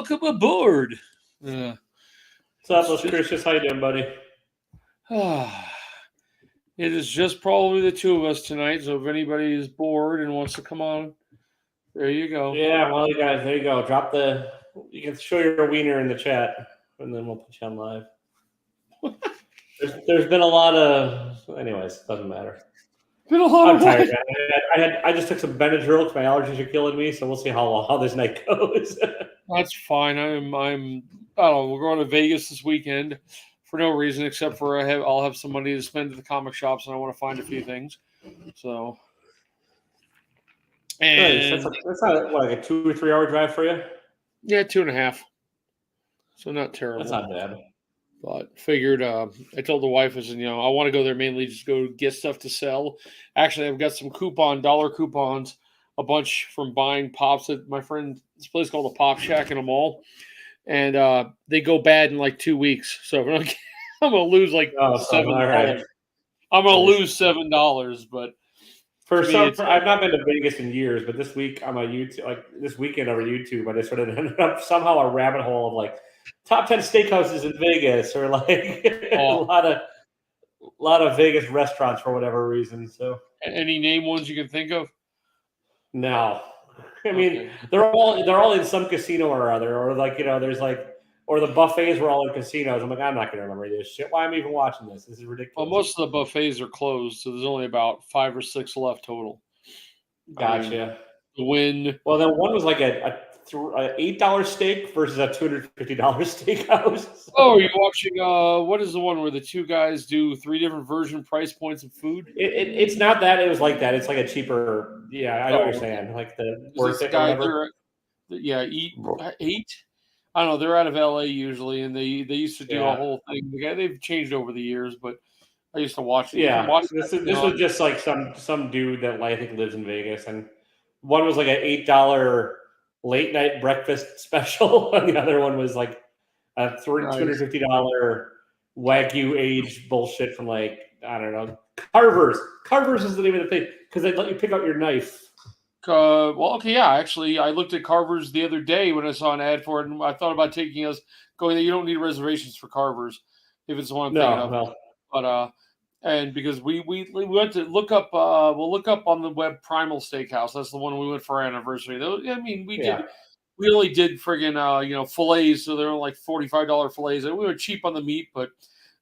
welcome aboard. What's up, Chris? How you doing, buddy? It is just probably the two of us tonight, so if anybody is bored and wants to come on, there you go. Yeah, well, you guys, there you go. You can show your wiener in the chat, and then we'll put you on live. There's been a lot of, anyways, doesn't matter. I'm tired, man. I just took some Benadryl because my allergies are killing me, so we'll see how this night goes. That's fine. I don't know. We're going to Vegas this weekend for no reason except for I'll have some money to spend at the comic shops, and I want to find a few things. So, and nice. That's not like a 2 or 3 hour drive for you. Yeah, 2.5. So not terrible. That's not bad. But figured, I told the wife, I said, I want to go there mainly just go get stuff to sell. Actually, I've got some dollar coupons, a bunch from buying pops at my friend's place called the Pop Shack in a mall. And they go bad in like 2 weeks. So I'm going to lose like $7. Right. I'm going to lose $7, but I've not been to Vegas in years, but this week on my YouTube, like this weekend over YouTube, I just sort of ended up somehow a rabbit hole of like top 10 steakhouses in Vegas, or like a lot of Vegas restaurants for whatever reason. So, any name ones you can think of? No, I mean they're all in some casino or other, or like there's like, or the buffets were all in casinos. I'm like, I'm not going to remember this shit. Why am I even watching this? This is ridiculous. Well, most of the buffets are closed, so there's only about 5 or 6 left total. Gotcha. Well, then one was like a $8 steak versus a $250 steakhouse. Oh, you're watching, what is the one where the two guys do 3 different version price points of food? It's not that. It was like that. It's like a cheaper. Yeah, I know what you're saying. Like the worth it. Guy, Eat. I don't know. They're out of LA usually, and they used to do a whole thing. They've changed over the years, but I used to watch it. Yeah, this was just like some dude that I think lives in Vegas, and one was like an $8 late night breakfast special, and the other one was like a $250 Wagyu aged bullshit from like, I don't know, Carver's. Carver's is the name of the thing because they let you pick out your knife. Actually, I looked at Carver's the other day when I saw an ad for it, and I thought about taking us going there. You don't need reservations for Carver's if it's the one I'm thinking of. No. But and because we went to look up, we'll look up on the web Primal Steakhouse. That's the one we went for our anniversary. I mean, we only did friggin' fillets, so they're like $45 fillets. And we were cheap on the meat, but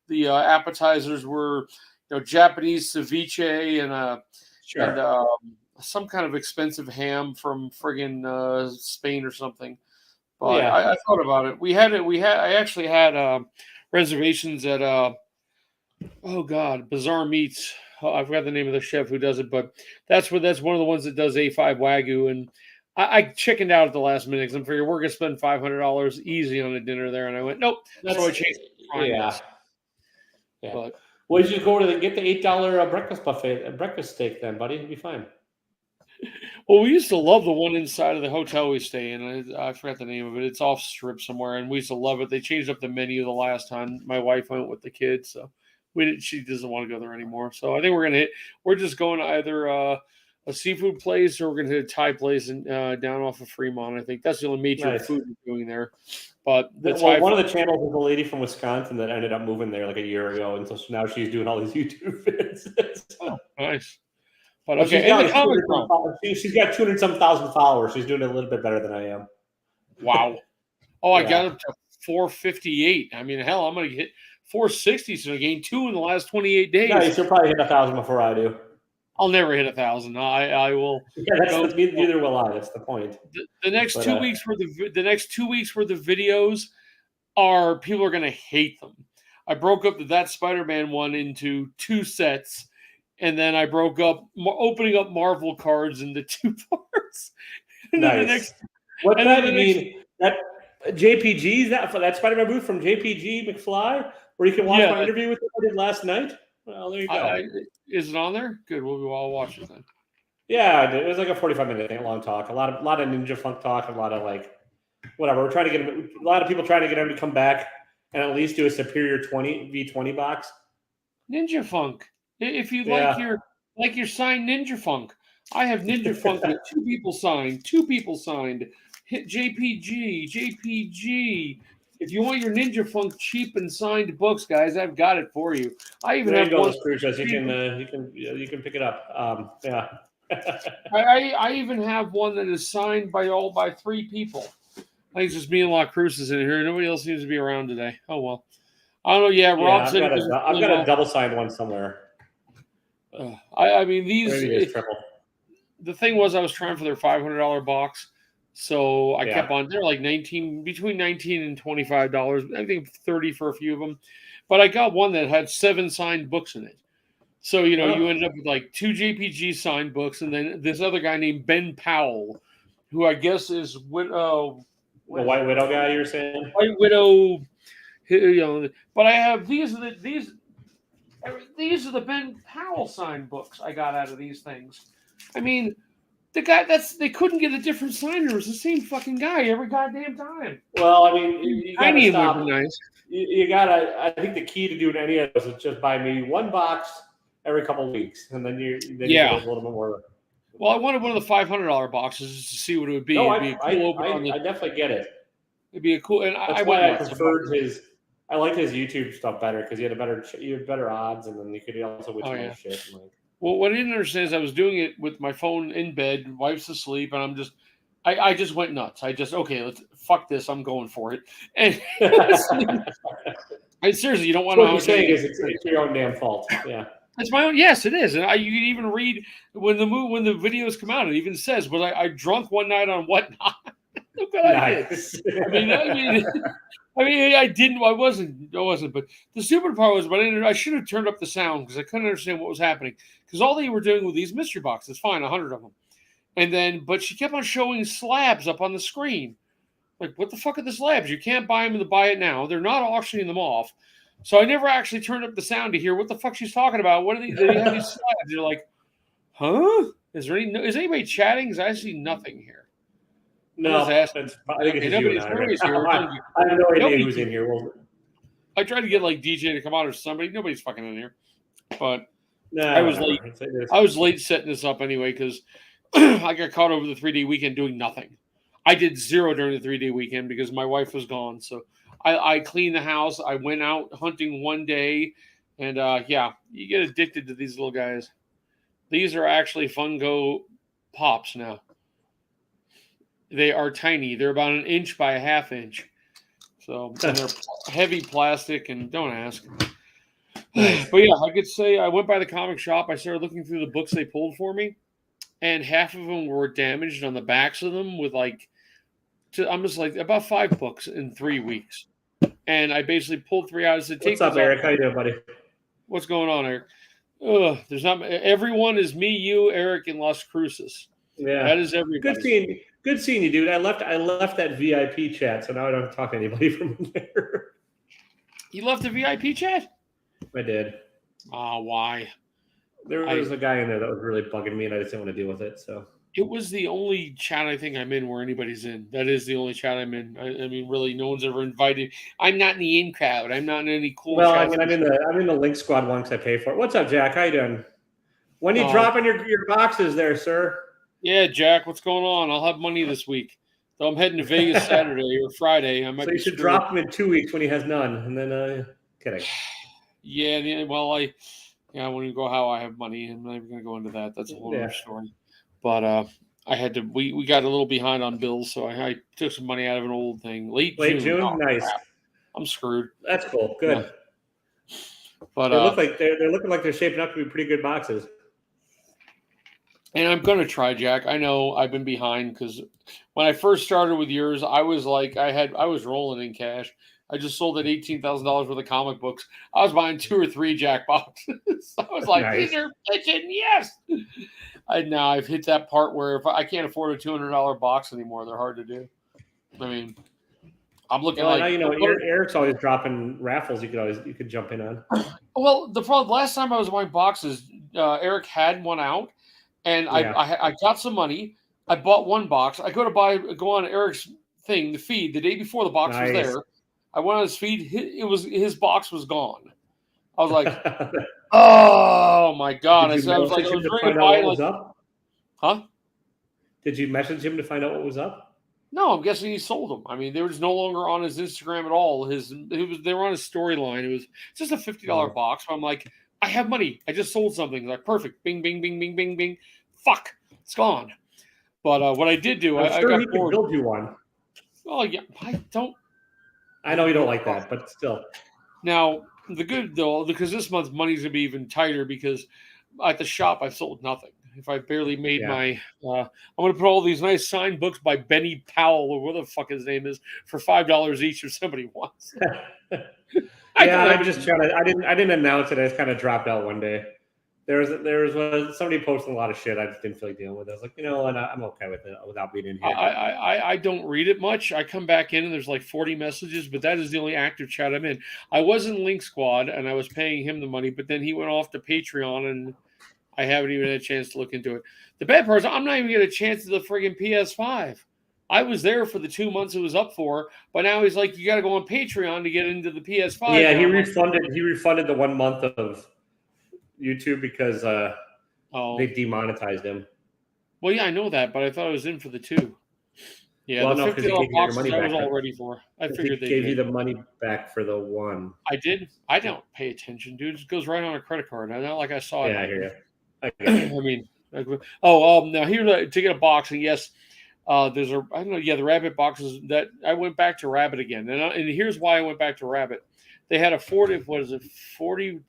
the appetizers were Japanese ceviche and some kind of expensive ham from friggin' Spain or something. But I thought about it. I actually had reservations at Bizarre Meats. I forgot the name of the chef who does it, but that's one of the ones that does A5 Wagyu. And I chickened out at the last minute because I'm figuring we're gonna spend $500 easy on a dinner there, and I went nope. So I changed. Yeah. But well, you should go to get the $8 breakfast steak then, buddy. It'll be fine. Well, we used to love the one inside of the hotel we stay in. I forgot the name of it. It's off strip somewhere, and we used to love it. They changed up the menu the last time my wife went with the kids, so she doesn't want to go there anymore. So I think we're just going to either a seafood place or we're going to hit a Thai place down off of Fremont. I think that's the only major food we're doing there. But one of the channels is a lady from Wisconsin that ended up moving there like a year ago, and so now she's doing all these YouTube vids. Oh, nice. But she's got 200-some thousand followers. She's doing a little bit better than I am. Wow. Oh, I got up to 458. I mean, hell, I'm going to hit 460, so I gained 2 in the last 28 days. No, you'll probably hit 1,000 before I do. I'll never hit 1,000. I will. Yeah, neither will I. That's the point. The next 2 weeks where the videos are, people are going to hate them. I broke up that Spider-Man one into 2 sets. And then I broke up opening up Marvel cards into 2 parts. And nice. What that mean? That JPG's that Spider-Man booth from JPG McFly, where you can watch my interview with him I did last night. Well, there you go. Is it on there? Good. I'll watch it then. Yeah, it was like a 45-minute long talk. A lot of Ninja Funk talk. A lot of like whatever. We're trying to get him. A lot of people trying to get him to come back and at least do a Superior V20 box. Ninja Funk. If you like your signed Ninja Funk, I have Ninja Funk that 2 people signed. Hit JPG. If you want your Ninja Funk cheap and signed books, guys, I've got it for you. I even there have you go, one. Scrooge. You can pick it up. Yeah. I even have one that is signed by 3 people. I think it's just me and La Cruz is in here. Nobody else seems to be around today. Oh well. I don't know. Yeah, Rob said I've got a double signed one somewhere. I mean these. Maybe it's triple. The thing was, I was trying for their $500 box, so I kept on. They're like between $19 and $25. I think 30 for a few of them, but I got one that had 7 signed books in it. So you ended up with like 2 JPG signed books, and then this other guy named Ben Powell, who I guess is the White Widow guy you were saying. White Widow, But I have these are the Ben Powell signed books I got out of these things. I mean, the guy they couldn't get a different signer. It was the same fucking guy every goddamn time. Well, I mean, you gotta stop. Nice. You gotta. I think the key to doing any of this is just buy maybe one box every couple of weeks, and then you get a little bit more. Well, I wanted one of the $500 boxes just to see what it would be. No, It'd be a cool I definitely get it. It'd be a cool, and that's why I preferred his. I liked his YouTube stuff better because you had better odds, and then you could also win more shit. And well, what I didn't understand is I was doing it with my phone in bed, wife's asleep, and I just went nuts. Let's fuck this. I'm going for it. And seriously, you don't want to. What you're saying is it's your own damn fault. Yeah. It's my own. Yes, it is. And you can even read when the videos come out. It even says, "Was I drunk one night on whatnot?" Look what nice. I did. I didn't. I wasn't. But the stupid part was, I should have turned up the sound because I couldn't understand what was happening. Because all they were doing with these mystery boxes, fine, 100 of them, but she kept on showing slabs up on the screen. Like, what the fuck are the slabs? You can't buy them to buy it now. They're not auctioning them off. So I never actually turned up the sound to hear what the fuck she's talking about. What are these? They have these slabs. You're like, huh? Is anybody chatting? Because I see nothing here. No, I think it's you and I. Right? I have no idea who's in here. I tried to get like DJ to come out or somebody. Nobody's fucking in here. But I was late. I was late setting this up anyway because I got caught over the 3-day weekend doing nothing. I did 0 during the 3-day weekend because my wife was gone. So I cleaned the house. I went out hunting one day. And you get addicted to these little guys. These are actually Fungo Pops now. They are tiny. They're about 1 inch by 1/2 inch. So and they're heavy plastic, and don't ask. But yeah, I could say I went by the comic shop. I started looking through the books they pulled for me, and half of them were damaged on the backs of them with I'm just like about 5 books in 3 weeks. And I basically pulled 3 out. I said, "What's up, Eric? How you doing, buddy? What's going on, Eric? There's not everyone is me, you, Eric, and Las Cruces. Yeah, that is everybody. Good seeing you, dude. I left that VIP chat, so now I don't have to talk to anybody from there. You left the VIP chat? I did. Why? There was a guy in there that was really bugging me, and I just didn't want to deal with it. So it was the only chat I think I'm in where anybody's in. That is the only chat I'm in. I mean, really, no one's ever invited. I'm not in the in crowd. I'm not in any cool. Well, I mean, I'm in the Link Squad one because I pay for it. What's up, Jack? How you doing? When you dropping your boxes there, sir? Yeah, Jack, what's going on? I'll have money this week. So I'm heading to Vegas Saturday or Friday. So you should drop him in 2 weeks when he has none, and then kidding. Yeah, well, I want to go how I have money. I'm not even going to go into that. That's a whole other story. But I had to. We got a little behind on bills, so I took some money out of an old thing. Late June. Oh, nice. Crap. I'm screwed. That's cool. Good. Yeah. But they're looking like they're shaping up to be pretty good boxes. And I'm going to try, Jack. I know I've been behind because when I first started with yours, I was like, I was rolling in cash. I just sold at $18,000 worth of comic books. I was buying 2 or 3 Jack boxes. I was like, nice. These are pitching, yes. Now I've hit that part where if I can't afford a $200 box anymore, they're hard to do. I mean, I'm looking now Eric's always dropping raffles. You could jump in on. Well, the problem last time I was buying boxes, Eric had one out. And I got some money. I bought 1 box. I go on Eric's thing, the feed, the day before the box was there. I went on his feed. His box was gone. I was like, oh my god! I was ready to buy up? Huh? Did you message him to find out what was up? No, I'm guessing he sold them. I mean, they were just no longer on his Instagram at all. They were on his storyline. It was just a $50 Oh. box. I'm like, I have money. I just sold something. Like perfect. Bing, bing, bing, bing, bing, bing. Fuck, it's gone. But what I did do, I'm I sure he got could bored. build you one. Oh yeah, I don't. I know you don't Nope. like that, but still. Now the good though, because this month money's gonna be even tighter because at the shop I've sold nothing. If I barely made Yeah. my, I'm gonna put all these nice signed books by Benny Powell or what the fuck his name is for $5 each if somebody wants them. I Yeah, don't have I'm any. just trying to. I didn't announce it. I just kind of dropped out one day. Somebody posting a lot of shit. I just didn't feel like dealing with it. I was like, and I'm okay with it without being in I, here. I don't read it much. I come back in and there's like 40 messages, but that is the only active chat I'm in. I was in Link Squad and I was paying him the money, but then he went off to Patreon and I haven't even had a chance to look into it. The bad part is I'm not even getting a chance to the friggin' PS5. I was there for the 2 months it was up for, but now he's like, you got to go on Patreon to get into the PS5 Yeah, one. I'm like, he refunded the 1 month of YouTube because they oh, demonetized him. well, yeah, I know that, but I thought I was in for the two. Yeah, Well, the no, because he $50 gave you your boxes money I was back. all ready for. I Because he figured they gave you did. the money back for the one. I did. I don't pay attention, dude. It just goes right on a credit card. I not like I saw it Yeah, I hear happen. you. I get I it. mean, now here to get a box, and yes, there's a I don't know, yeah, the rabbit boxes that I went back to rabbit again, and here's why I went back to rabbit. They had a 40, what is it, 40%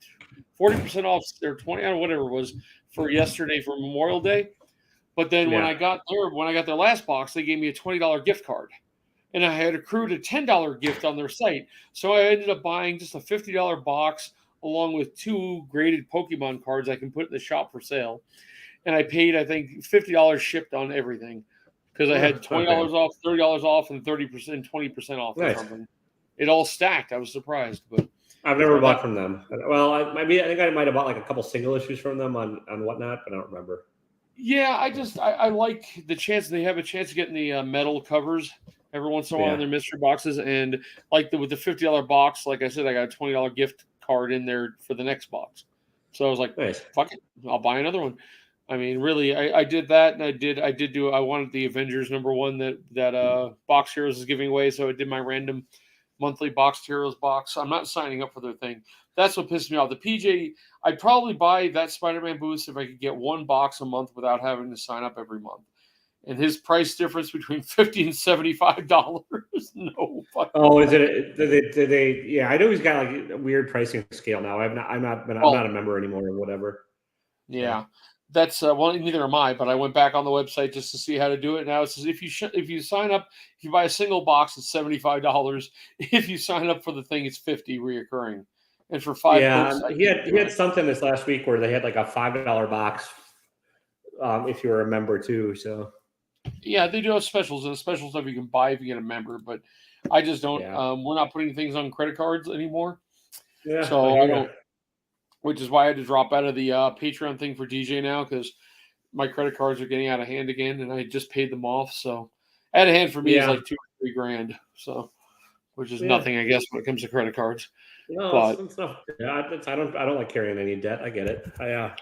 off or 20, I don't know, whatever it was for yesterday for Memorial Day. But then Yeah. when I got their last box, they gave me a $20 gift card. And I had accrued a $10 gift on their site. So I ended up buying just a $50 box along with two graded Pokemon cards I can put in the shop for sale. And I paid, I think, $50 shipped on everything because I had It's not bad. $20 off, $30 off, and 30%, 20% off or Nice. something. It all stacked. I was surprised, but I've never so bought that from them. Well, I think I might have bought like a couple single issues from them on whatnot, but I don't remember. yeah, I like the chance they have a chance of getting the metal covers every once in a while in Yeah. their mystery boxes, and like with the $50 box, like I said, I got a $20 gift card in there for the next box. So I was like, Nice. fuck it, I'll buy another one. I mean, really, I did that, and I wanted the Avengers #1 that Box Heroes is giving away, so I did my random monthly Box Heroes box. I'm not signing up for their thing. That's what pissed me off. The PJ, I'd probably buy that Spider-Man boost if I could get one box a month without having to sign up every month. And his price difference between $50 and $75, no fucking Oh, is way. it? Did they? Yeah, I know he's got like a weird pricing scale now. I'm not Well, a member anymore or whatever. So yeah, that's well, neither am I. But I went back on the website just to see how to do it. Now it says if you sign up, if you buy a single box, it's $75. If you sign up for the thing, it's 50 reoccurring. And for five yeah, books, I he can't had do it. something this last week where they had like a $5 box if you were a member too. So Yeah, they do have specials, and the special stuff you can buy if you get a member. But I just don't. yeah, We're not putting things on credit cards anymore, yeah, I so hear I you. don't. Which is why I had to drop out of the Patreon thing for DJ now because my credit cards are getting out of hand again, and I just paid them off. So out of hand for me is Yeah, like 2 or 3 grand. So which is yeah. nothing, I guess, when it comes to credit cards. No, But it's not. Yeah, I don't like carrying any debt. I get it. Yeah,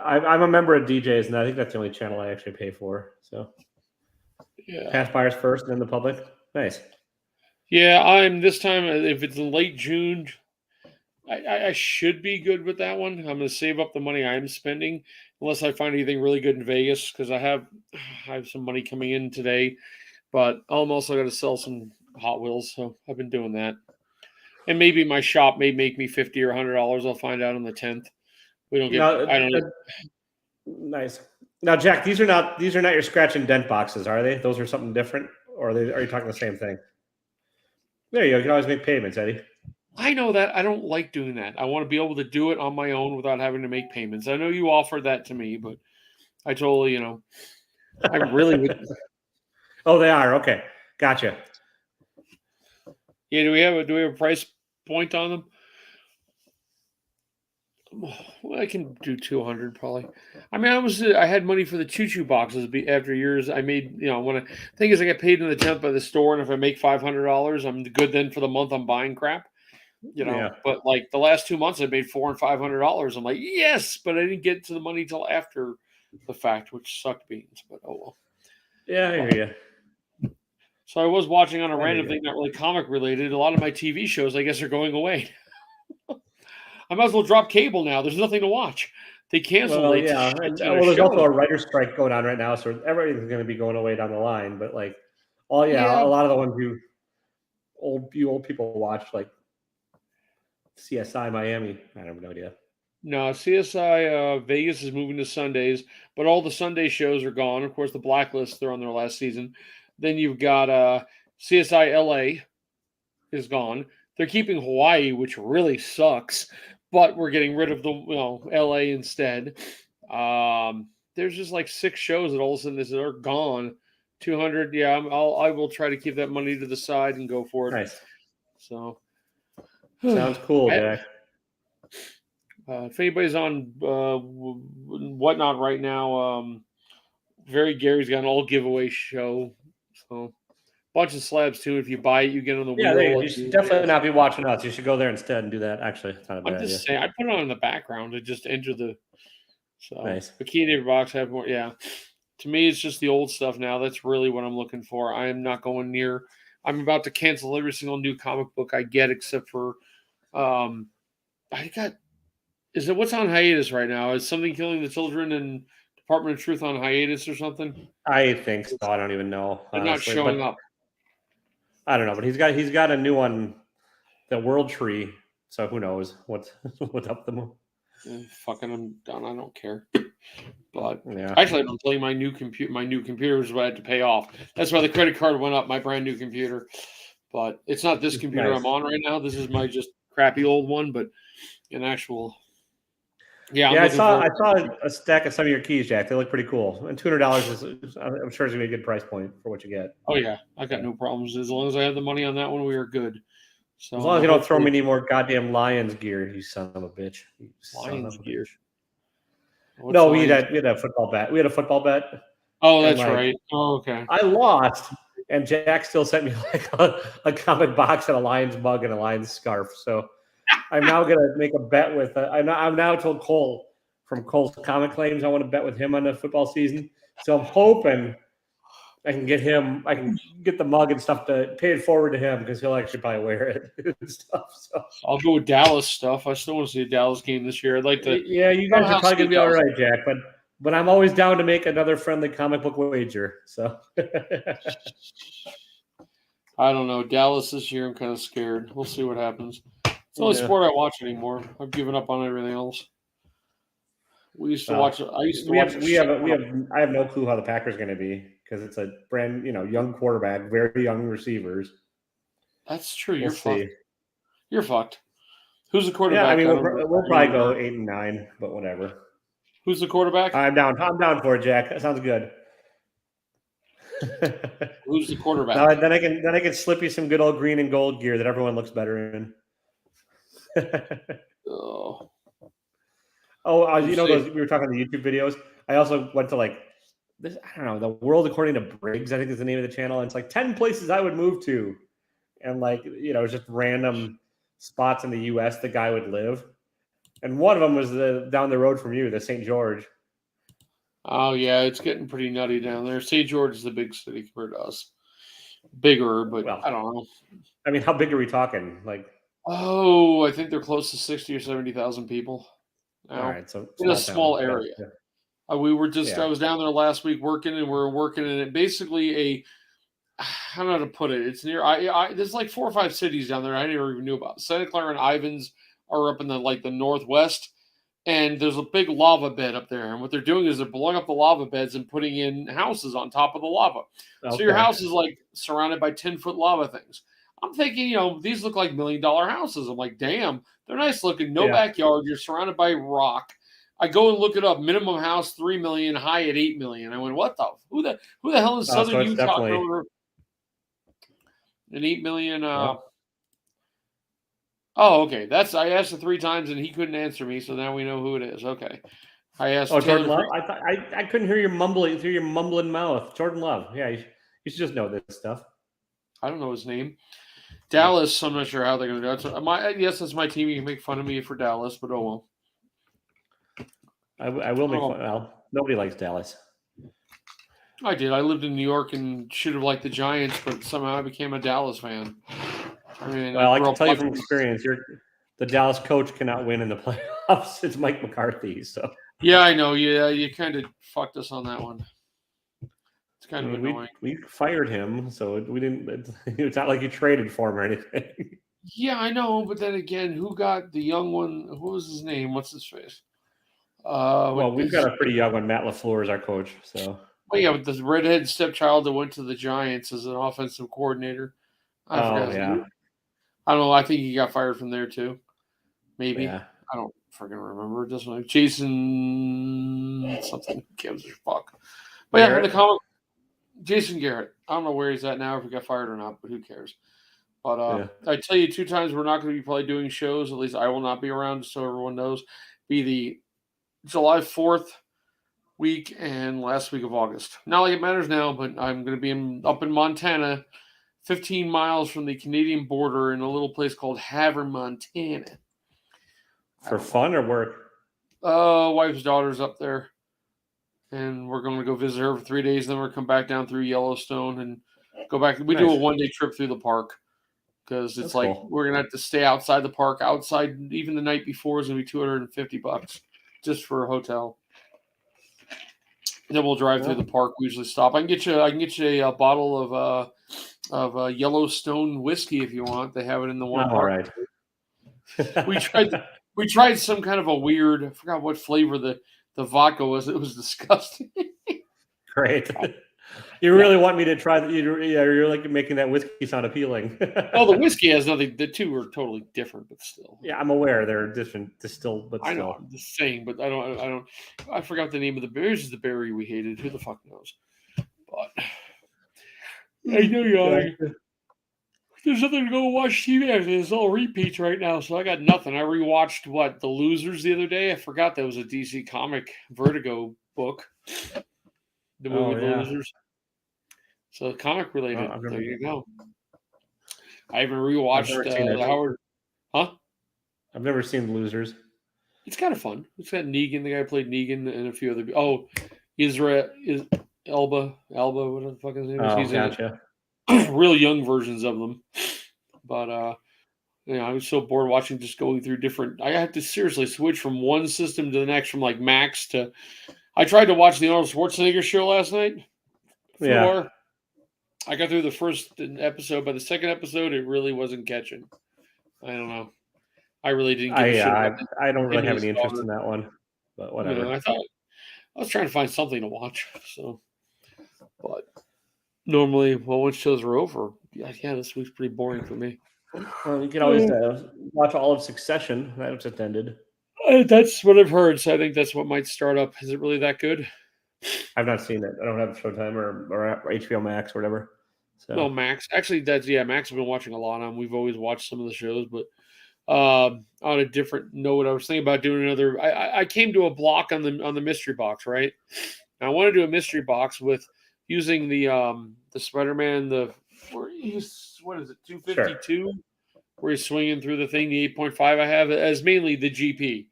I'm a member of DJs, and I think that's the only channel I actually pay for. So yeah, past buyers first, and then the public. Nice. yeah, I'm this time. If it's in late June, I should be good with that one. I'm going to save up the money I'm spending, unless I find anything really good in Vegas, because I have some money coming in today. But I'm also going to sell some Hot Wheels, so I've been doing that. And maybe my shop may make me $50 or $100. I'll find out on the 10th. We don't get. No, I don't. nice. Now, Jack, these are not your scratch and dent boxes, are they? Those are something different, or are you talking the same thing? There you go. You can always make payments, Eddie. I know that I don't like doing that. I want to be able to do it on my own without having to make payments. I know you offered that to me, but I totally, I really would. Oh, they are. Okay, gotcha. Yeah, do we have a price point on them? Well, I can do 200 probably. I mean, I had money for the choo choo boxes after years. I made when thing is I get paid in the 10th by the store, and if I make $500, I'm good then for the month. I'm buying crap, Yeah, But like the last 2 months, I made $400 and $500. I'm like, yes, but I didn't get to the money till after the fact, which sucked beans. But oh well. Yeah, I hear you. So I was watching on a random thing, not really comic related. A lot of my TV shows, I guess, are going away. I might as well drop cable now. There's nothing to watch. They canceled Well, it. yeah, and there's also a writer's strike going on right now, so everything's going to be going away down the line. But like, a lot of the ones you old people watch, like CSI Miami. I have no idea. No, CSI Vegas is moving to Sundays, but all the Sunday shows are gone. Of course, the Blacklist, they're on their last season. Then you've got CSI LA is gone. They're keeping Hawaii, which really sucks, but we're getting rid of the LA instead. There's just like 6 shows that all of a sudden are gone. 200, yeah. I will try to keep that money to the side and go for it. Nice. So sounds cool, Jack. If anybody's on whatnot right now, Very Gary's got an all giveaway show. So bunch of slabs too. If you buy it, you get on the wheel. Yeah, you should definitely not be watching us. You should go there instead and do that. Actually, it's not a bad idea. Saying, I put it on in the background to just enter the. So nice. Bikini Box have more. Yeah, to me, it's just the old stuff now. That's really what I'm looking for. I am not going near. I'm about to cancel every single new comic book I get, except for. I got. Is it what's on hiatus right now? Is Something Killing the Children and Department of Truth on hiatus or something? I think so. I don't even know. They're not showing up. I don't know, but he's got a new one, the World Tree. So who knows what's up the moon? Fucking, I'm done. I don't care. But actually, I've been playing my new computer. My new computer is what I had to pay off. That's why the credit card went up. My brand new computer, but it's not this computer I'm on right now. This is my just crappy old one, but an actual. Yeah, I saw a stack of some of your keys, Jack. They look pretty cool. And $200 is, I'm sure, is gonna be a good price point for what you get. Oh yeah, I got no problems. As long as I have the money on that one, we are good. So as long as you don't throw me any more goddamn Lions gear, you son of a bitch. Lions gear. No, we had a football bet. We had a football bet. Oh, that's right. Oh, okay. I lost, and Jack still sent me like a comic box and a Lions mug and a Lions scarf. So I'm now gonna make a bet with. I'm now told Cole from Cole's Comic Claims I want to bet with him on the football season. So I'm hoping I can get him. I can get the mug and stuff to pay it forward to him because he'll actually probably wear it and stuff. So I'll go with Dallas stuff. I still want to see a Dallas game this year. I'd like to. Yeah, you guys are probably gonna be all right, Jack. But I'm always down to make another friendly comic book wager. So I don't know. Dallas this year, I'm kind of scared. We'll see what happens. It's the only sport I watch anymore. I've given up on everything else. We used to watch. I used to watch. I have no clue how the Packers are going to be because it's a brand, young quarterback, very young receivers. That's true. You're fucked. You're fucked. Who's the quarterback? Yeah, I mean, we'll probably go 8-9, but whatever. Who's the quarterback? I'm down for it, Jack. That sounds good. Who's the quarterback? Then I can slip you some good old green and gold gear that everyone looks better in. Oh, those we were talking the YouTube videos. I also went to this. I don't know, The World According to Briggs, I think is the name of the channel. And it's 10 places I would move to, and just random spots in the U.S. the guy would live. And one of them was down the road from you, the St. George. Oh yeah, it's getting pretty nutty down there. St. George is the big city compared to us. Bigger, but I don't know. I mean, how big are we talking? I think they're close to 60 or 70,000 people. All right, so in a small area. Yeah. We were just. I was down there last week working, and we were working in it. Basically, I don't know how to put it. It's near. There's 4 or 5 cities down there I never even knew about. Santa Clara and Ivins are up in the northwest, and there's a big lava bed up there. And what they're doing is they're blowing up the lava beds and putting in houses on top of the lava. Okay. So your house is surrounded by 10-foot lava things. I'm thinking, these look like $1 million houses. I'm like, damn, they're nice looking. No backyard. You're surrounded by rock. I go and look it up. Minimum house $3 million, high at $8 million. I went, what the? Who the hell is Southern Utah over an $8 million? Oh, okay. I asked it 3 times and he couldn't answer me. So now we know who it is. Okay. I asked. Oh, Jordan Love. I couldn't hear you mumbling through your mumbling mouth. Jordan Love. Yeah, you should just know this stuff. I don't know his name. Dallas, I'm not sure how they're going to do it. Yes, that's my team. You can make fun of me for Dallas, but oh well. I will make fun. Well, nobody likes Dallas. I did. I lived in New York and should have liked the Giants, but somehow I became a Dallas fan. I mean, I Well, I grew can up tell you from watching. experience, the Dallas coach cannot win in the playoffs. It's Mike McCarthy. So Yeah, I know. Yeah, you kind of fucked us on that one. It's I kind of mean, annoying. we fired him, so we didn't. It's not like you traded for him or anything. Yeah, I know, but then again, who got the young one? Who was his name? What's his face? Well, we've got a pretty young one. Matt LaFleur is our coach. So, well, yeah, with the redhead stepchild that went to the Giants as an offensive coordinator. I forgot his name. I don't know. I think he got fired from there too. Maybe. Yeah. I don't freaking remember. It doesn't like Jason something. Who gives a fuck? But yeah, in the comic, Jason Garrett. I don't know where he's at now, if he got fired or not, but who cares? But I tell you, 2 times we're not going to be probably doing shows. At least I will not be around, just so everyone knows. Be the July 4th week and last week of August. Not like it matters now, but I'm going to be up in Montana, 15 miles from the Canadian border in a little place called Havre, Montana. For fun or work? Wife's daughter's up there. And we're going to go visit her for 3 days. Then we're come back down through Yellowstone and go back. We do a 1-day trip through the park because it's cool. We're going to have to stay outside the park. Outside, even the night before, is going to be $250 just for a hotel. And then we'll drive through the park. We usually stop. I can get you a bottle of Yellowstone whiskey if you want. They have it in the one park. Right. We tried some kind of a weird. I forgot what flavor the vodka was. It was disgusting. Great. You really want me to try that? You're like making that whiskey sound appealing. Well, the whiskey has nothing. The two are totally different, but still. Yeah, I'm aware they're different distilled, but I know I'm just saying, but I forgot the name of the berry. This is the berry we hated. Who the fuck knows? But I know you. There's nothing to go watch TV after. It's all repeats right now, so I got nothing. I rewatched The Losers the other day. I forgot that was a DC comic Vertigo book. The movie The Losers. So comic related. There you go. I haven't rewatched Howard. Huh? I've never seen The Losers. It's kind of fun. It's got Negan, the guy who played Negan, and a few other. Oh, Israel is Elba, whatever the fuck his name is. He's gotcha. Real young versions of them, but I was so bored watching, just going through different. I had to seriously switch from one system to the next, from like Max to. I tried to watch the Arnold Schwarzenegger show last night. Yeah. I got through the first episode. By the second episode, it really wasn't catching. I don't know. I really didn't give a shit. I don't really have any interest in that one, but whatever. I was trying to find something to watch. So, but normally, once shows are over, yeah, this week's pretty boring for me. Well, you can always watch all of Succession. That just ended. That's what I've heard, so I think that's what might start up. Is it really that good? I've not seen it. I don't have Showtime or HBO Max or whatever. So. No, Max. Actually, Max has been watching a lot on. We've always watched some of the shows, but on a different note, I was thinking about doing another. I came to a block on the mystery box, right? And I want to do a mystery box with using the Spider-Man, what is it, 252? Sure. Where he's swinging through the thing, the 8.5 I have as mainly the GP.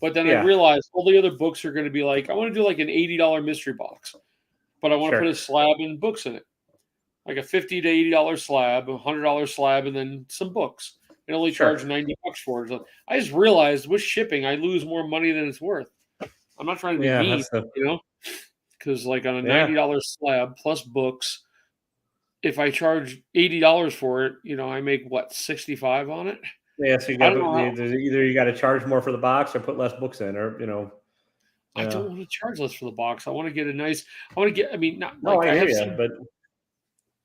But then I realized all the other books are going to be like, I want to do like an $80 mystery box, but I want to put a slab and books in it. Like a $50 to $80 slab, a $100 slab, and then some books. And only charge $90 for it. So I just realized with shipping, I lose more money than it's worth. I'm not trying to be mean, because like on a $90 slab plus books, if I charge $80 for it, I make what, 65 on it? Yeah, so either you got to charge more for the box or put less books in, or I don't want to charge less for the box. I want to get but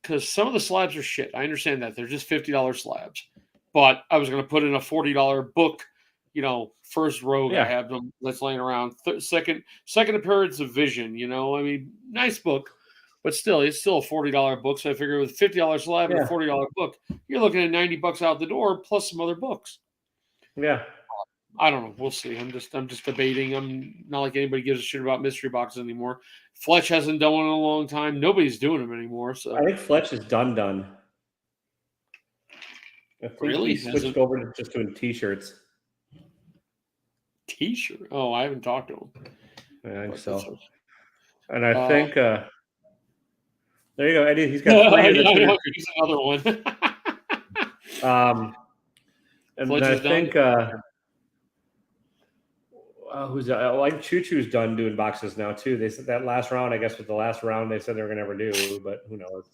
because some of the slabs are shit. I understand that they're just $50 slabs, but I was going to put in a $40 book. First rogue I have them that's laying around. Second appearance of Vision. Nice book. But still, it's still a $40 book. So I figure with a $50 slab and a $40 book, you're looking at $90 out the door plus some other books. Yeah. I don't know. We'll see. I'm just debating. I'm not like anybody gives a shit about mystery boxes anymore. Fletch hasn't done one in a long time. Nobody's doing them anymore. So I think Fletch is done. I think he switched over to just doing T-shirts. T-shirt? Oh, I haven't talked to him. I think so. And I think There you go, Eddie. He's got 3 of the I know, 2. he's another one. And Fletch I is done. think who's like Choo Choo's done doing boxes now too. They said that last round, I guess, was the last round they said they were gonna ever do, but who knows?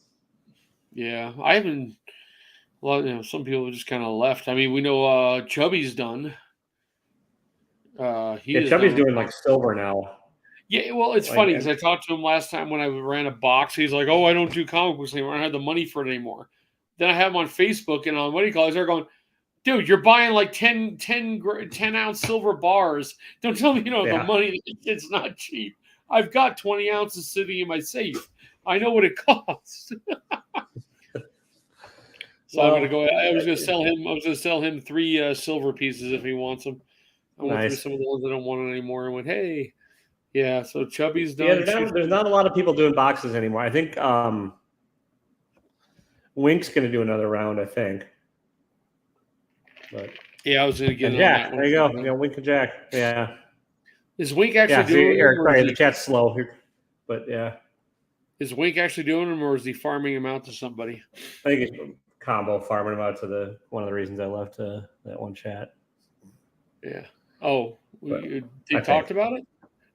Yeah, I haven't. Well, some people just kind of left. I mean, we know Chubby's done. He Yeah, is Chubby's done. doing like silver now. Yeah, well, it's Like, funny because and I talked to him last time when I ran a box. He's like, "Oh, I don't do comic books anymore. I don't have the money for it anymore." Then I have him on Facebook and on what do you call it? They're going, "Dude, you're buying like 10-ounce silver bars. Don't tell me you don't have the yeah. money. It's not cheap. I've got 20 ounces sitting in my safe. I know what it costs." So I'm gonna Well, go. I was gonna sell him. I was gonna sell him 3 silver pieces if he wants them. I went through nice. some of the ones that don't want it anymore and went, "Hey, yeah." So Chubby's Yeah, done. there's not a lot of people doing boxes anymore. I think Wink's gonna do another round, I think. But Yeah, I was gonna get and in on Jack, that one. there you go. You know, Wink and Jack. Yeah. Is Wink actually Yeah, so doing them, Eric, or is sorry, the he? chat's slow here. But yeah. Is Wink actually doing them, or is he farming them out to somebody? I think it's combo farming them out to one of the reasons I left that one chat. Yeah. Oh, But they talked about it.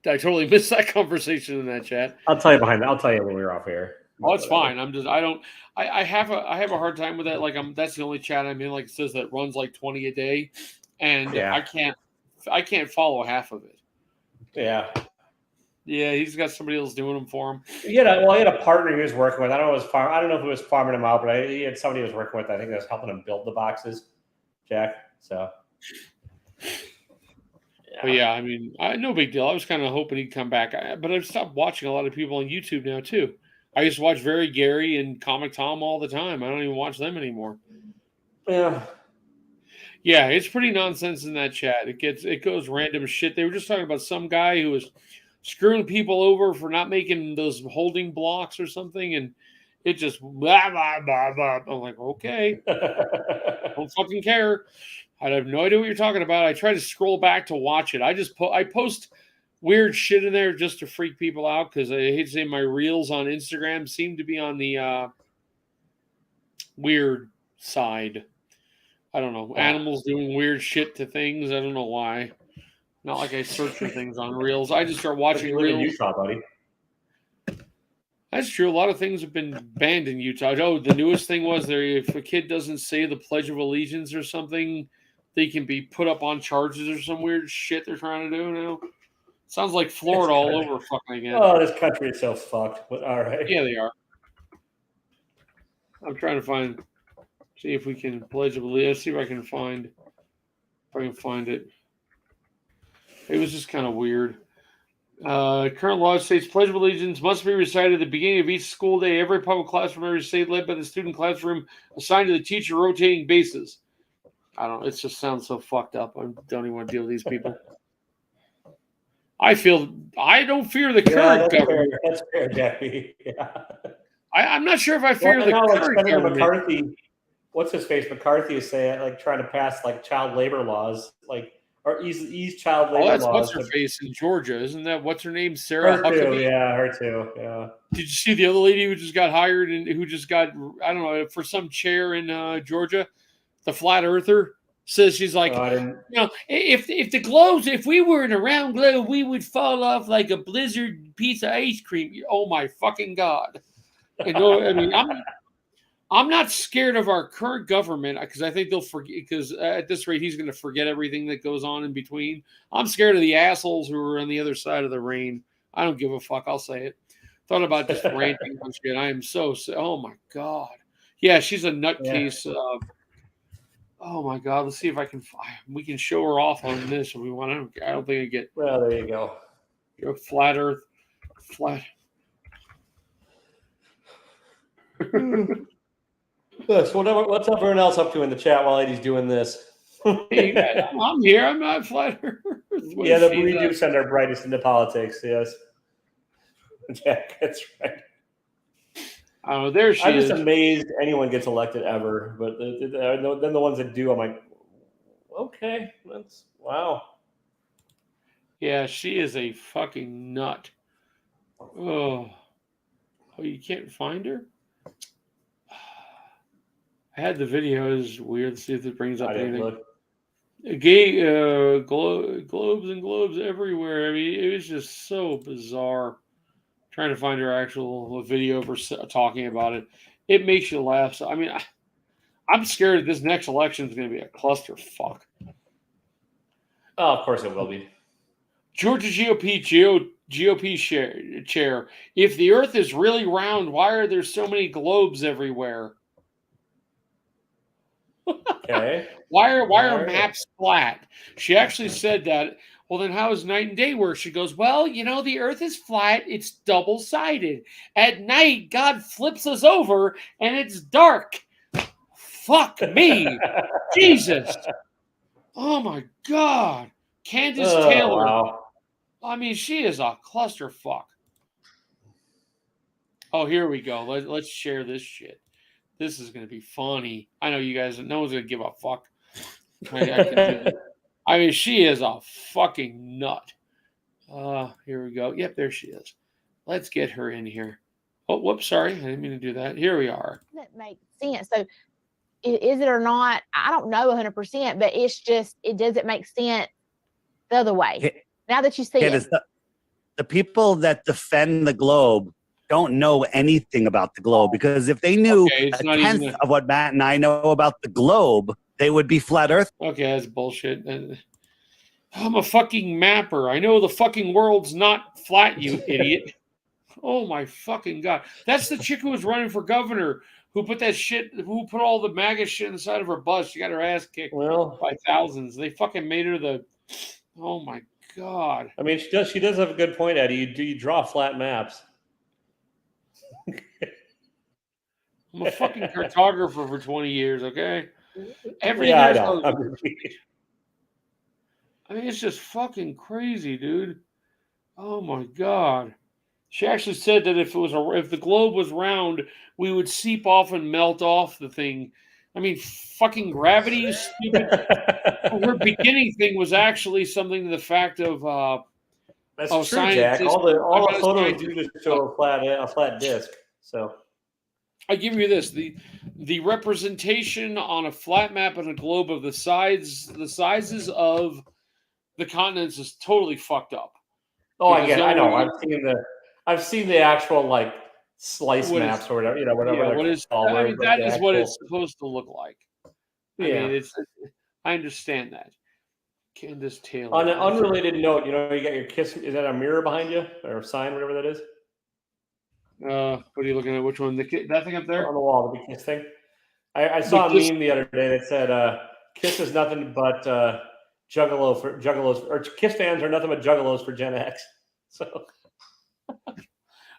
I totally missed that conversation in that chat. I'll tell you I'll tell you when we're off here. Oh, it's fine. I don't. I have a hard time with that. Like that's the only chat I'm in. Like it says that runs like 20 a day, and Yeah. I can't follow half of it. Yeah. Yeah, he's got somebody else doing them for him. He had a partner he was working with. I don't know if it was farming him out, but he had somebody he was working with. I think that was helping him build the boxes, Jack. So, But yeah, I mean, no big deal. I was kind of hoping he'd come back, but I've stopped watching a lot of people on YouTube now too. I used to watch Very Gary and Comic Tom all the time. I don't even watch them anymore. Yeah. Yeah, it's pretty nonsense in that chat. It goes random shit. They were just talking about some guy who was screwing people over for not making those holding blocks or something, and it just blah blah blah blah. I'm like, okay, don't fucking care. I have no idea what you're talking about. I try to scroll back to watch it. I post weird shit in there just to freak people out because I hate to say my reels on Instagram seem to be on the weird side. I don't know. Animals doing weird shit to things. I don't know why. Not like I search for things on reels. I just start watching you live in reels. Utah, buddy. That's true. A lot of things have been banned in Utah. Oh, the newest thing was there if a kid doesn't say the Pledge of Allegiance or something, they can be put up on charges or some weird shit they're trying to do now. Sounds like Florida all over fucking again. Oh, this country is so fucked. But all right. Yeah, they are. I'm trying to see if we can Pledge of Allegiance. See if I can find it. It was just kind of weird. Current law states Pledge of Allegiance must be recited at the beginning of each school day. Every public classroom, every state led by the student classroom assigned to the teacher rotating basis. I don't know. It just sounds so fucked up. I don't even want to deal with these people. I don't fear the current government. Fair. That's fair, Jackie. Yeah. I'm not sure if I fear the current government. McCarthy, what's his face? McCarthy is saying like trying to pass like child labor laws, like or ease child labor laws. What's her face in Georgia? Isn't that what's her name? Sarah Huckabee? Yeah, her too. Yeah. Did you see the other lady who just got hired and who just got I don't know for some chair in Georgia? The flat earther says she's like, if we were in a round globe, we would fall off like a blizzard piece of ice cream. Oh my fucking god! I mean, I'm not scared of our current government because I think they'll forget. Because at this rate, he's going to forget everything that goes on in between. I'm scared of the assholes who are on the other side of the rain. I don't give a fuck. I'll say it. Thought about just ranting on shit. I am so. Oh my god. Yeah, she's a nutcase. Yeah. Oh my god. Let's see if we can show her off on this if we want. I don't think I get. Well, there you go. You're flat Earth. Flat. So what's everyone else up to in the chat while Eddie's doing this? Hey, I'm here. I'm not flat Earth. Yeah, we do send our brightest into politics. Yes, Jack, that's right. Oh, there she is. I'm just amazed anyone gets elected ever, but then the ones that do, I'm like, okay, that's wow. Yeah, she is a fucking nut. Oh. Oh, you can't find her? I had the video. It's weird. Let's see if it brings up I didn't anything. look. Gay globes and globes everywhere. I mean, it was just so bizarre. Trying to find her actual video of her talking about it. It makes you laugh. So, I mean, I'm scared that this next election is going to be a clusterfuck. Oh, of course it will be. Georgia GOP chair. If the Earth is really round, why are there so many globes everywhere? Okay. Why are maps flat? She actually said that. Well, then how does night and day work? She goes, well, the Earth is flat. It's double-sided. At night, God flips us over, and it's dark. Fuck me. Jesus. Oh, my God. Candace Taylor. Wow. I mean, she is a clusterfuck. Oh, here we go. Let's share this shit. This is going to be funny. I know you guys, no one's going to give a fuck. I can do it. I mean, she is a fucking nut. Here we go. Yep, there she is. Let's get her in here. Oh, whoops, sorry. I didn't mean to do that. Here we are. That makes sense. So is it or not? I don't know 100%, but it's just, it doesn't make sense the other way. Now that you see it. The people that defend the globe don't know anything about the globe, because if they knew a tenth of what Matt and I know about the globe, they would be flat earth. Okay, that's bullshit. I'm a fucking mapper. I know the fucking world's not flat, you idiot. Oh my fucking God. That's the chick who was running for governor who put all the MAGA shit inside of her bus. She got her ass kicked by thousands. They fucking made her oh my God. I mean, she does have a good point, Eddie. You draw flat maps. I'm a fucking cartographer for 20 years, okay? I know. I mean, it's just fucking crazy, dude. Oh my God. She actually said that if the globe was round, we would seep off and melt off the thing. I mean, fucking gravity, you stupid. Her beginning thing was actually something to the fact of that's true, Jack. All the photos do just show a flat disc. So I give you this: the representation on a flat map and a globe of the sizes of the continents is totally fucked up. Oh, I get it. I know. I've seen the actual like slice maps or whatever. Whatever. That is what it's supposed to look like. I mean, I understand that. Candace Taylor. On an unrelated note, you got your kiss. Is that a mirror behind you or a sign, whatever that is? What are you looking at? Which one? That thing up there on the wall, the big kiss thing. I saw a meme the other day that said, "Kiss is nothing but juggalos, or Kiss fans are nothing but juggalos for Gen X." So,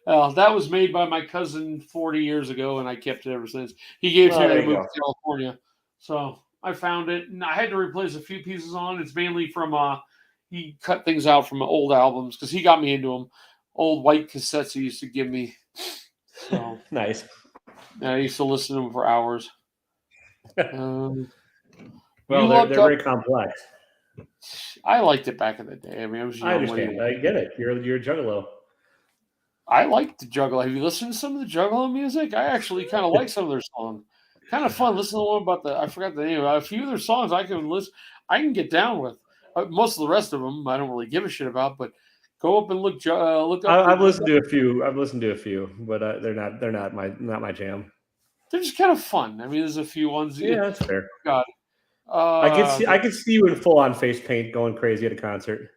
that was made by my cousin 40 years ago, and I kept it ever since. He gave it to me to move to California, so I found it, and I had to replace a few pieces on. It's mainly from he cut things out from old albums because he got me into them. Old white cassettes he used to give me. So nice. I used to listen to them for hours. Well, they're very complex. I liked it back in the day. I mean, I understand. I get it. You're a juggalo. I like the Juggalo. Have you listened to some of the Juggalo music? I actually kind of like some of their songs. Kind of fun. Listen to one about I forgot the name. A few of their songs I can get down with. Most of the rest of them I don't really give a shit about. But go up and look up. I've listened to a few, but they're not my jam. They're just kind of fun. I mean, there's a few ones. Yeah, that's fair. God, I could see you in full on face paint going crazy at a concert.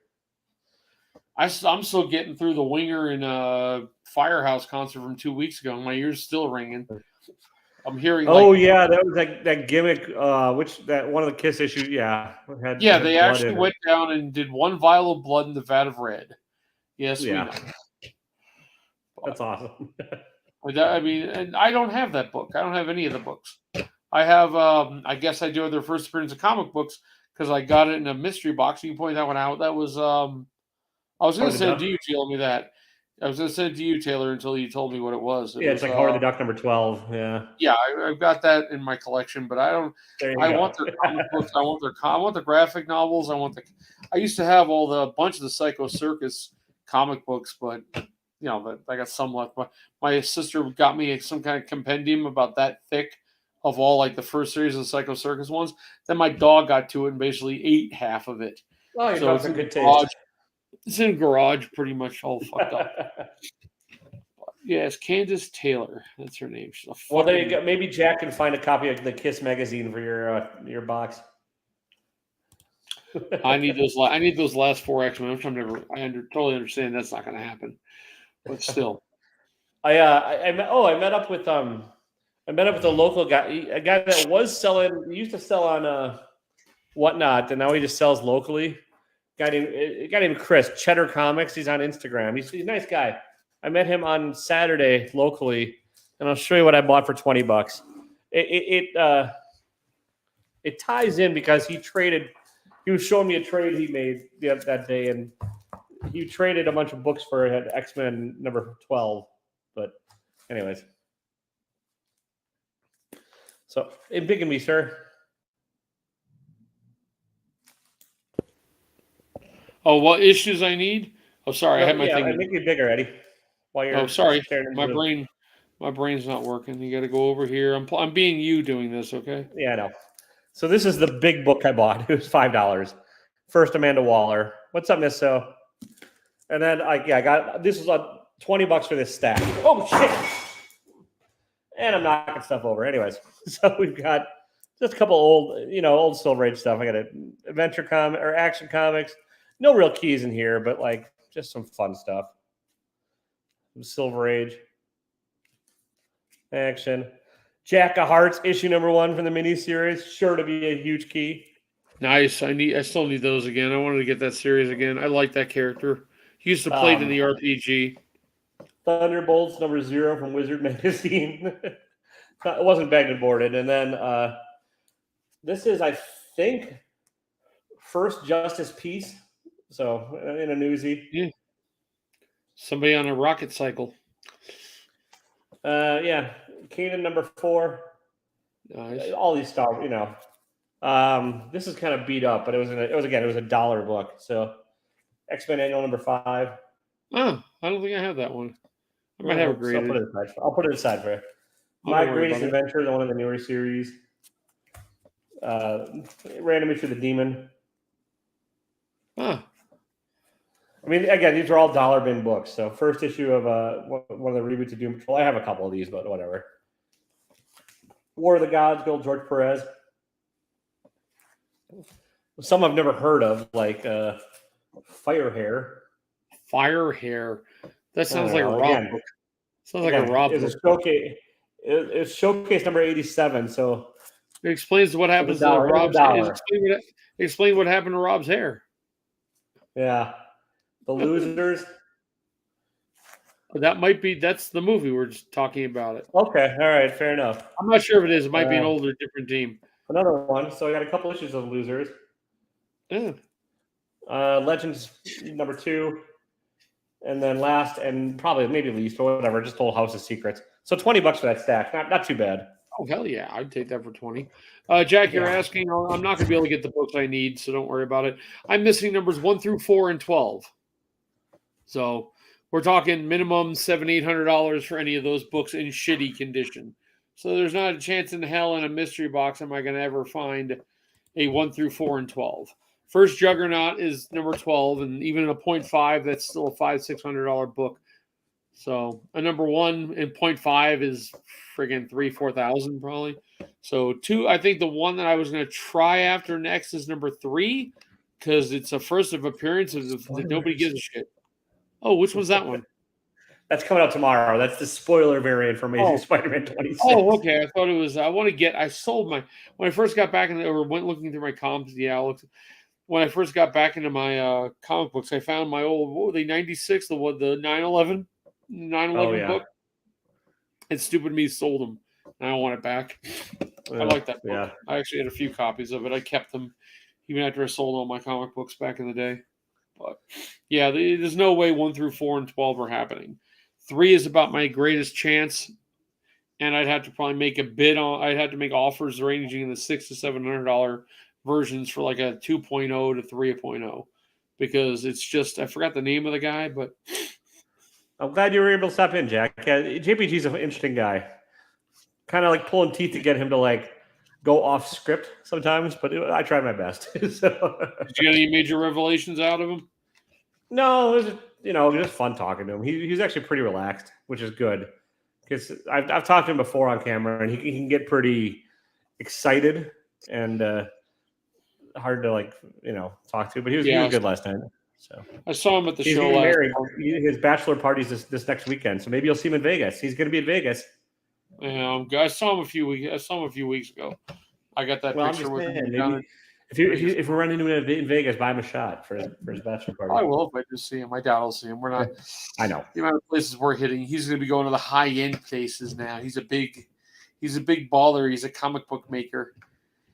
I'm still getting through the Winger and Firehouse concert from 2 weeks ago. My ears still ringing. I'm hearing. Oh yeah, that was that gimmick. That one of the Kiss issues. Yeah, they actually went down and did one vial of blood in the vat of red. Yes, we know. That's awesome. I mean, and I don't have that book. I don't have any of the books. I have. I guess I do have their first appearance of comic books because I got it in a mystery box. You can point that one out. That was. I was going to send it to you, Taylor, me that. I was going to send it to you, Taylor, until you told me what it was. It's like Howard the Duck number 12. Yeah. Yeah, I've got that in my collection, but I don't. I want their comic books. I want the graphic novels. I used to have a bunch of the Psycho Circus comic books, but but I got some left. My sister got me some kind of compendium about that thick of all like the first series of the Psycho Circus ones. Then my dog got to it and basically ate half of it. Oh, your so dog's a good taste. It's in garage, pretty much all fucked up. Yeah, it's Candace Taylor. That's her name. Well, there you go. Maybe Jack can find a copy of the Kiss magazine for your box. I need those. I need those last 4 X-Men, which totally understand that's not going to happen, but still. I met up with a local guy, a guy that was selling. He used to sell on Whatnot, and now he just sells locally. A guy named Chris, Cheddar Comics. He's on Instagram. He's a nice guy. I met him on Saturday locally, and I'll show you what I bought for $20. It ties in because he traded. He was showing me a trade he made that day, and he traded a bunch of books for X-Men number 12. But anyways, so big in me, sir. Oh, what issues I need? Oh, sorry, I had my thing. I make it bigger, Eddie. Sorry, my brain's not working. You got to go over here. I'm being you doing this, okay? Yeah, I know. So this is the big book I bought. It was $5. First Amanda Waller. What's up, Miss So? And then I got this is $20 for this stack. Oh shit! And I'm knocking stuff over. Anyways, so we've got just a couple old Silver Age stuff. I got an adventure comic or action comics. No real keys in here, but like just some fun stuff. Some Silver Age action. Jack of Hearts issue number 1 from the miniseries, sure to be a huge key. Nice. I still need those again. I wanted to get that series again. I like that character. He used to play it in the RPG. Thunderbolts number 0 from Wizard Magazine. It wasn't bagged and boarded. And then this is, I think, First Justice Peace. So in a newsie. Yeah. Somebody on a rocket cycle. Yeah. Kanan number 4. Nice. All these stuff, this is kind of beat up, but it was a $1 book. So X-Men Annual number 5. Oh, I don't think I have that one. I might have it graded. I'll put it aside for you. My Greatest Adventure, the one of the newer series. Random Issue of the Demon. Huh. I mean, again, these are all dollar bin books. So first issue of one of the reboots of Doom Patrol. I have a couple of these, but whatever. War of the Gods, Bill George Perez. Some I've never heard of, like Firehair. Firehair. That sounds like a Rob book. Sounds like a Rob book. It's showcase number 87. So it explains what happens to Rob's hair. Explain what happened to Rob's hair. Yeah. The Losers. That's the movie we're just talking about it. Okay, all right, fair enough. I'm not sure if it is. It might be an older, different team. Another one. So I got a couple issues of Losers. Yeah. Legends number 2. And then last and probably maybe least or whatever, just Whole House of Secrets. So $20 for that stack. Not too bad. Oh, hell yeah. I'd take that for 20. Jack, you're asking. I'm not going to be able to get the books I need, so don't worry about it. I'm missing numbers 1 through 4 and 12. So we're talking minimum $700-800 for any of those books in shitty condition. So there's not a chance in hell in a mystery box am I going to ever find a 1 through 4 and 12. First Juggernaut is number 12, and even in a 0.5, that's still a $500-600 book. So a number 1 and 0.5 is friggin' 3,000-4,000 probably. So 2, I think the one that I was going to try after next is number 3 because it's a first of appearances that nobody gives a shit. Oh, which one's that one? That's coming out tomorrow. That's the spoiler variant for Amazing Spider-Man 26. Oh, okay. I thought it was. I sold my when I first got back went looking through my comics. Yeah, when I first got back into my comic books, I found my old 96, the 9/11 book. And stupid me sold them. And I want it back. I like that book. Yeah. I actually had a few copies of it. I kept them even after I sold all my comic books back in the day. But yeah, there's no way 1 through 4 and 12 are happening. 3 is about my greatest chance, and I'd have to probably make a bid on. I'd have to make offers ranging in the $600 to $700 versions for like a 2.0 to 3.0 because it's just I forgot the name of the guy, but I'm glad you were able to stop in, Jack. JPG's an interesting guy. Kind of like pulling teeth to get him to like go off script sometimes, but I tried my best. Did you get any major revelations out of him? No, it was just fun talking to him. He's actually pretty relaxed, which is good because I've talked to him before on camera, and he can get pretty excited and hard to talk to. But he was good last night. So I saw him at the he's show getting last married. His bachelor party's this next weekend, so maybe you'll see him in Vegas. He's going to be in Vegas. I saw him a few weeks ago. I got that picture with him. Maybe if we run into him in Vegas, buy him a shot for his bachelor party. I will if I just see him. I doubt I'll see him. We're not. I know the amount of places we're hitting. He's going to be going to the high end places now. He's a big baller. He's a comic book maker.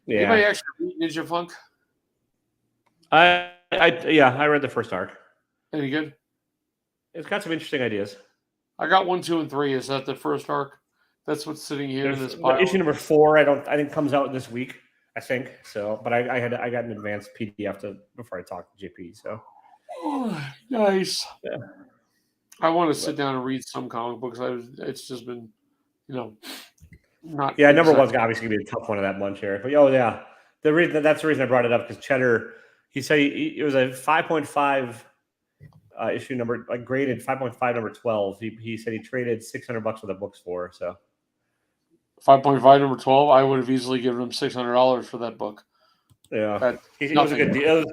Yeah. Anybody actually read Ninja Funk? I read the first arc. Any good? It's got some interesting ideas. I got 1, 2, and 3. Is that the first arc? That's what's sitting here in this pile. Issue number 4. I think comes out this week. I think so, but I got an advanced PDF before I talked to JP. So nice. Yeah. I want to sit down and read some comic books. It's just been, not. Yeah, number one's obviously gonna be a tough one of that bunch here. But that's the reason I brought it up, because Cheddar, he said it was a 5.5 issue number, like graded 5.5 number 12. He said he traded $600 worth of books for. So 5.5 number 12. I would have easily given him $600 for that book. Yeah, it was a good deal.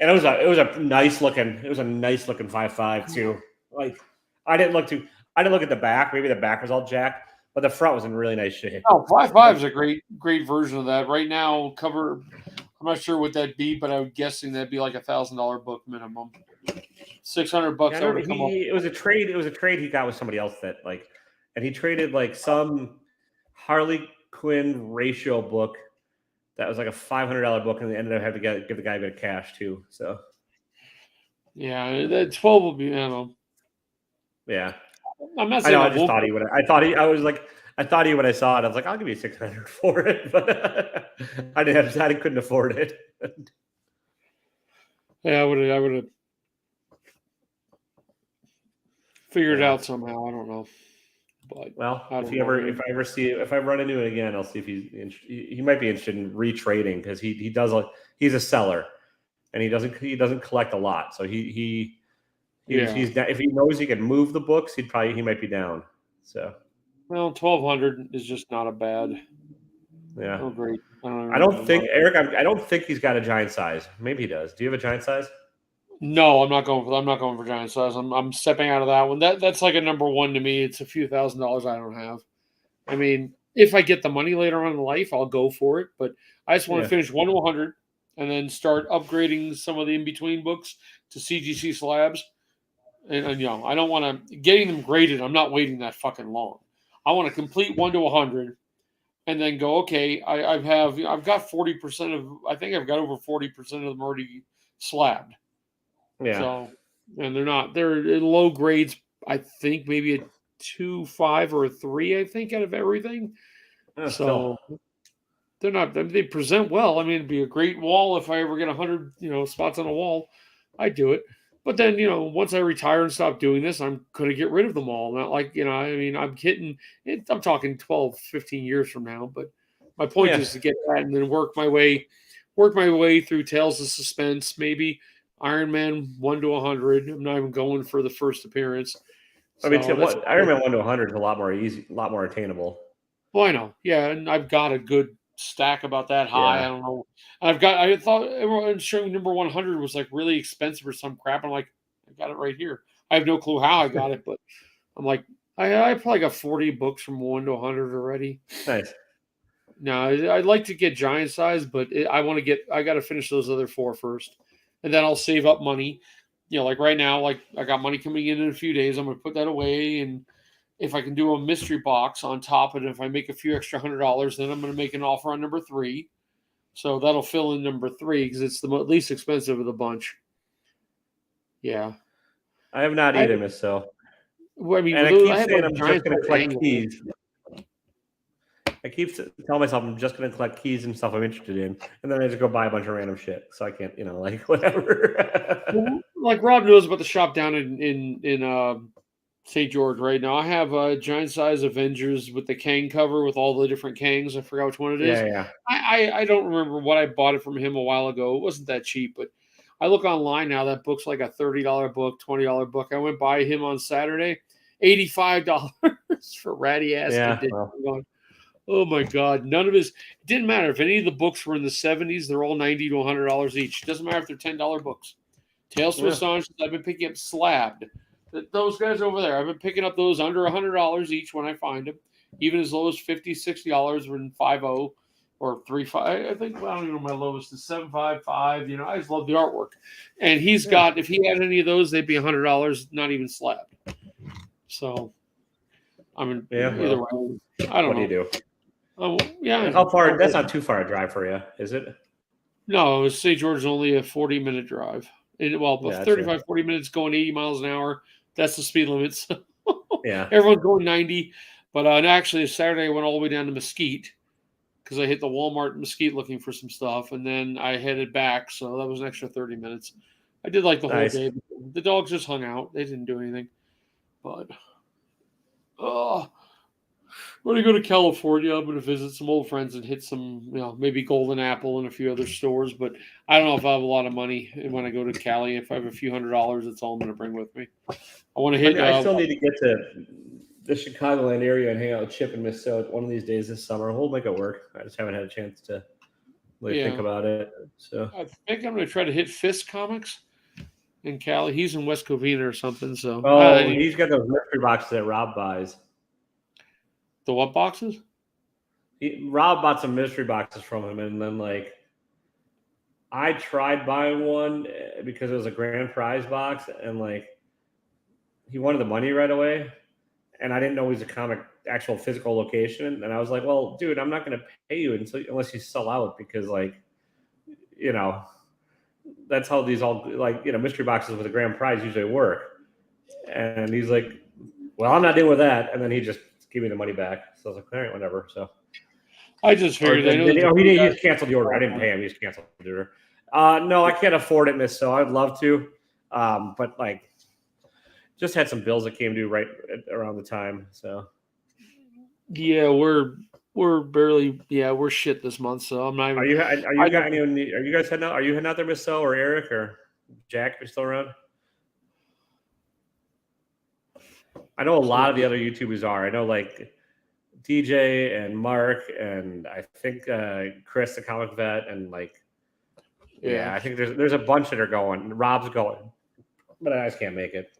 And it was a nice looking 5.5 too. Like I didn't look at the back. Maybe the back was all jacked, but the front was in really nice shape. Oh, 5.5 is a great version of that. Right now, cover. I'm not sure what that'd be, but I'm guessing that'd be like $1,000 book minimum. $600. Yeah, it was a trade. It was a trade he got with somebody else and he traded like some Harley Quinn ratio book that was like a $500 book, and they ended up having to give the guy a bit of cash too. So yeah, that 12 will be. I don't know. Yeah, I'm not saying. I just thought he would. I thought he when I saw it. I was like, I'll give you $600 for it, but I couldn't afford it. Yeah, I would have figured it out somehow. I don't know. But if I run into it again, I'll see if he might be interested in retrading, because he's a seller, and he doesn't collect a lot. So he's if he knows he can move the books, he might be down. So 1,200 is just not a bad. Yeah. Oh, great. I don't think he's got a giant size. Maybe he does. Do you have a giant size? No, I'm not going for giant size. I'm stepping out of that one. That's like a number one to me. It's a few $1,000s I don't have. I mean, if I get the money later on in life, I'll go for it. But I just want to finish 1 to 100 and then start upgrading some of the in-between books to CGC slabs. And I don't want to getting them graded. I'm not waiting that fucking long. I want to complete 1 to 100 and then go, okay, I've got 40% of, I think I've got over 40% of them already slabbed. Yeah. So, and they're in low grades. I think maybe a 2.5 or a 3. I think out of everything. So they're not. They present well. I mean, it'd be a great wall if I ever get 100, spots on a wall. I'd do it. But then, once I retire and stop doing this, I'm going to get rid of them all. Not like, I mean, I'm talking 12, 15 years from now. But my point is to get that and then work my way through Tales of Suspense, maybe. Iron Man 1 to 100. I'm not even going for the first appearance. I mean, Iron Man 1 to 100 is a lot more easy, a lot more attainable. Well, I know, yeah, and I've got a good stack about that high. Yeah. I don't know. I thought everyone showing number 100 was like really expensive or some crap. I'm like, I got it right here. I have no clue how I got it, but I'm like, I probably got 40 books from 1 to 100 already. Nice. No, I'd like to get giant size, but I got to finish those other 4 first. And then I'll save up money. Like right now, like I got money coming in a few days. I'm going to put that away. And if I can do a mystery box on top, and if I make a few extra $100, then I'm going to make an offer on number 3. So that'll fill in number 3 because it's the least expensive of the bunch. Yeah. I have not either, Miss So. I mean, and I keep saying I'm just going to collect keys. I keep telling myself I'm just going to collect keys and stuff I'm interested in, and then I just go buy a bunch of random shit. So I can't, whatever. Like Rob knows about the shop down in St. George right now. I have a giant size Avengers with the Kang cover with all the different Kangs. I forgot which one it is. Yeah. I don't remember what I bought it from him a while ago. It wasn't that cheap, but I look online now. That book's like a $30 book, $20 book. I went by him on Saturday, $85 for ratty ass condition. Well. Oh my God! None of his. It didn't matter if any of the books were in the 70s. They're all $90 to $100 each. It doesn't matter if they're $10 books. Tales from Astonishment. I've been picking up slabbed. Those guys over there, I've been picking up those under $100 each when I find them, even as low as $50, $60 when 5.0 or 3.5. I think I don't even know my lowest is 7.55. You know, I just love the artwork. And he's got, if he had any of those, they'd be $100, not even slabbed. So, I mean, either way, I don't know. What do you do? Oh, yeah. How far? That's not too far a drive for you, is it? No, St. George is only a 40-minute drive. 35, 40 minutes going 80 miles an hour. That's the speed limit. So everyone's going 90. But actually, Saturday I went all the way down to Mesquite because I hit the Walmart in Mesquite looking for some stuff. And then I headed back. So that was an extra 30 minutes. I did like the whole day. The dogs just hung out. They didn't do anything. But, when I go to California, I'm going to visit some old friends and hit some, maybe Golden Apple and a few other stores. But I don't know if I have a lot of money when I go to Cali. If I have a few $100s, that's all I'm going to bring with me. I want to hit. I still need to get to the Chicagoland area and hang out with Chip and Miss So one of these days this summer. We'll make it work. I just haven't had a chance to really think about it. So I think I'm going to try to hit Fist Comics in Cali. He's in West Covina or something. So he's got those mystery boxes that Rob buys. The what boxes? Rob bought some mystery boxes from him, and then I tried buying one because it was a grand prize box, and he wanted the money right away, and I didn't know he was a comic actual physical location, and I was like, well, dude, I'm not going to pay you unless you sell out because that's how these all mystery boxes with a grand prize usually work. And he's like, well, I'm not dealing with that, and then he just give me the money back. So I was like, all right, whatever. So I just figured he just canceled the order. I didn't pay him. He just canceled the order. No, I can't afford it, Miss. So I'd love to. But just had some bills that came due right around the time. So yeah, we're barely we're shit this month. So I'm not even. Are you guys heading out? Are you heading out there, Miss So or Eric or Jack? Are you still around? I know a lot of the other YouTubers are. I know DJ and Mark and I think Chris, the comic vet, and I think there's a bunch that are going. Rob's going, but I just can't make it.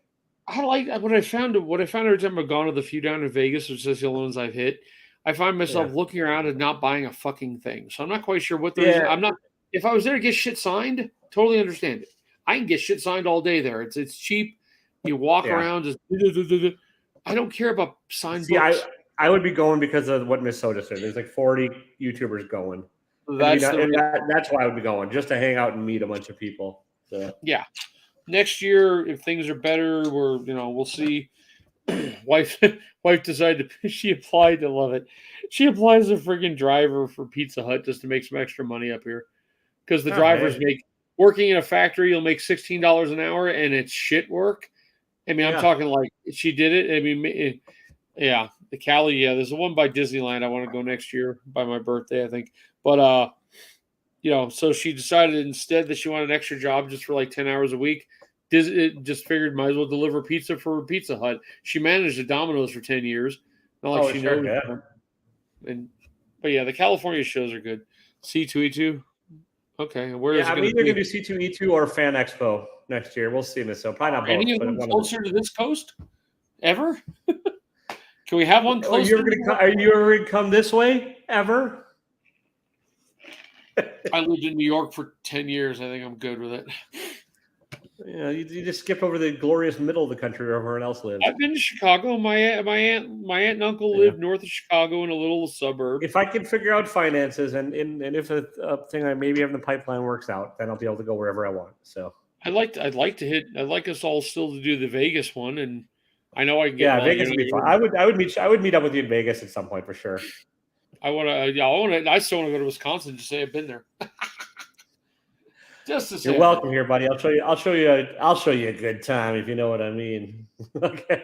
I like what I found every time I've gone to the few down in Vegas, which is the only ones I've hit. I find myself looking around and not buying a fucking thing. So I'm not quite sure what there is. I'm not. If I was there to get shit signed, totally understand it. I can get shit signed all day there. It's cheap. You walk around just. I don't care about signed books. I would be going because of what Miss Soda said. There's 40 YouTubers going. That's why I would be going, just to hang out and meet a bunch of people. So yeah. Next year, if things are better, we'll see. Wife decided she applied to love it. She applies as a friggin' driver for Pizza Hut just to make some extra money up here. Because the drivers working in a factory, you'll make $16 an hour and it's shit work. I mean, I'm talking she did it. I mean, the Cali, there's the one by Disneyland. I want to go next year by my birthday, I think. But, so she decided instead that she wanted an extra job just for 10 hours a week. Just figured might as well deliver pizza for Pizza Hut. She managed at Domino's for 10 years. Not like she knows. But the California shows are good. C2E2. Okay. Where is it? I'm either going to do C2E2 or Fan Expo next year. We'll see this. So probably not both. Any of them closer to this coast? Ever? Can we have one closer? Are you ever going to come this way? Ever? I lived in New York for 10 years. I think I'm good with it. Yeah, you just skip over the glorious middle of the country where everyone else lives. I've been to Chicago. My aunt and uncle lived north of Chicago in a little suburb. If I can figure out finances and if a thing I maybe have in the pipeline works out, then I'll be able to go wherever I want. So I'd like us all still to do the Vegas one, and I know I can get. Yeah, Vegas would be fun. I would meet up with you in Vegas at some point for sure. I still want to go to Wisconsin to say I've been there. Just to say you're welcome here, buddy. I'll show you a good time if you know what I mean. Okay.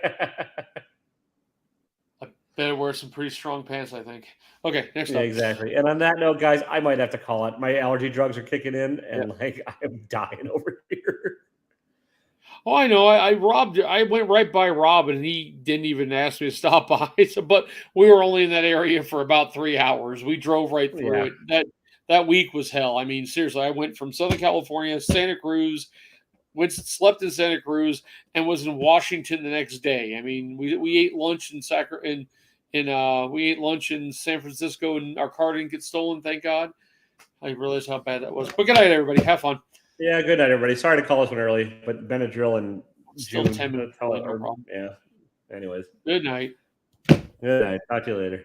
Better wear some pretty strong pants, I think. Okay, next up. Exactly. And on that note, guys, I might have to call it. My allergy drugs are kicking in, and like I am dying over here. Oh, I know. I went right by Rob, and he didn't even ask me to stop by. So, but we were only in that area for about 3 hours. We drove right through it. That week was hell. I mean, seriously, I went from Southern California, Santa Cruz, slept in Santa Cruz, and was in Washington the next day. I mean, we ate lunch in we ate lunch in San Francisco, and our car didn't get stolen. Thank God. I realized how bad that was. But good night, everybody. Have fun. Yeah, good night, everybody. Sorry to call this one early, but Benadryl and Still June. 10 minutes. No problem. Yeah. Anyways. Good night. Good night. Talk to you later.